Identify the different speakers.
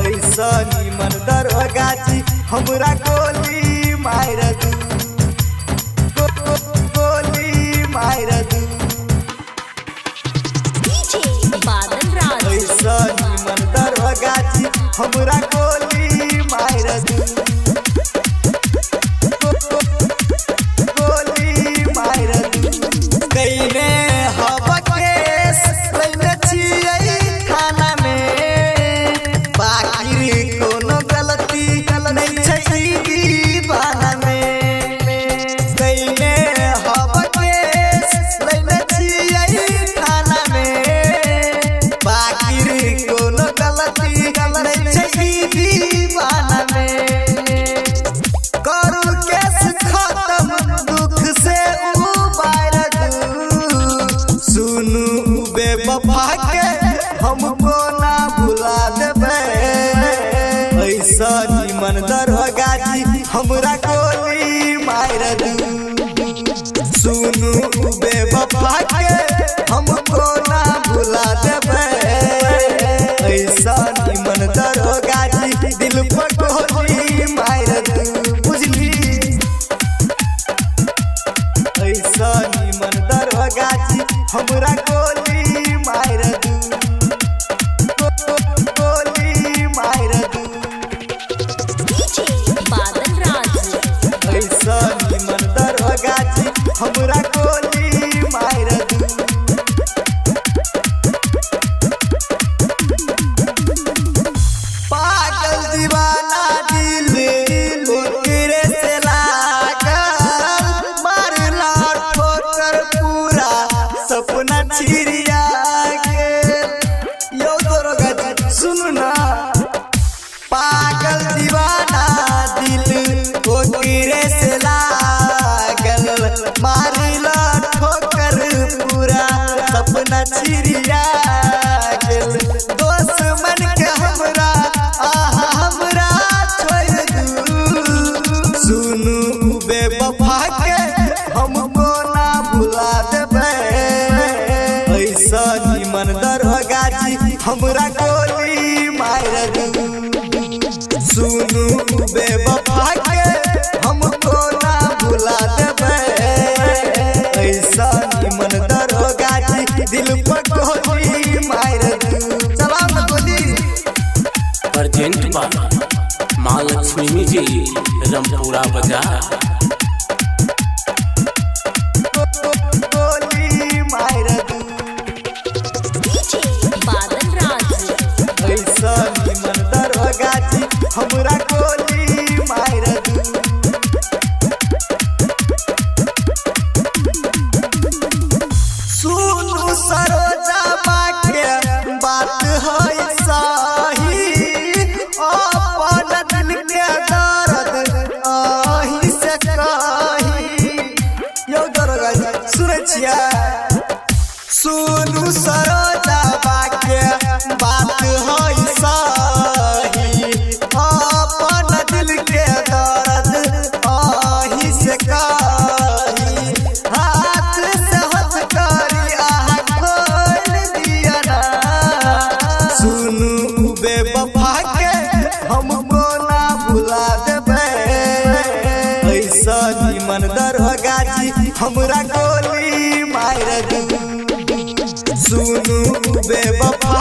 Speaker 1: ऐसा निमन दरगाची हमरा गोली मार दू, गोली मार दू। ऐसा निमन दरगाची हमरा गोली मार दू, गोली मार दू। कईने हवा केस लइले छियै खाना में, बाकी कोनो गलती नहीं छै ई दीवाना में। कईने हवा केस लइले छियै खाना में, बाकी कोनो गलती नहीं छै ई दीवाना में। करू केस खत्म दुख से उबार दू, सुनू बेवफा के हमको ना भुला देबे। ऐसा निमन दरगाची हमरा गोली मार दू, सुनू बेवफा के हमको ना भुला देबे। ऐसा निमन दरगाची दिल पर गोली मार दू, बुझली। ऐसा निमन दरगाची हमरा गोली मार दू, गोली मार दू। ऐसा निमन दरगाची हमरा गोली मार दू। पागल दीवाना दिल ओकरे से लागल, मारला ठोकर पूरा सपना छिरिया के। यो दरगाची सुनु ना, पागल दीवाना दिल ओकरे से लागल, मारला ठोकर पूरा सपना छिरिया गेल। दोस्त मन के हमरा हमरा छोड़ दू, सुनू बेवफा के हमको ना भुला देबे। ऐसा निमन दरगाची हमरा गोली मार दू, सुनू बेवफा के हमको ना भुला देबे। ऐसा निमन दरगाची दिल पर गोली मार दू। चला ना गोली।
Speaker 2: प्रेजेंट बा महालक्ष्मी म्यूजिक रामपुरा बाजार।
Speaker 1: गोली मार दू। ऐसा निमन दरगाची हमरा गोली मार दू। सुनू सरोजा के बात है सही, अपन दिल के दर्द आही से कही। यो दरगाची सुनै छियै, सुनू सरोजा के बात है सही, अपन दिल के दर्द आही से कही। हाथ से हाथ करी आहा खोल दिया ना, सुनू बेवफा के हमको ना भुला देबे। ऐसा निमन दरगाची हमरा गोली मार दू, सुनू बेवफा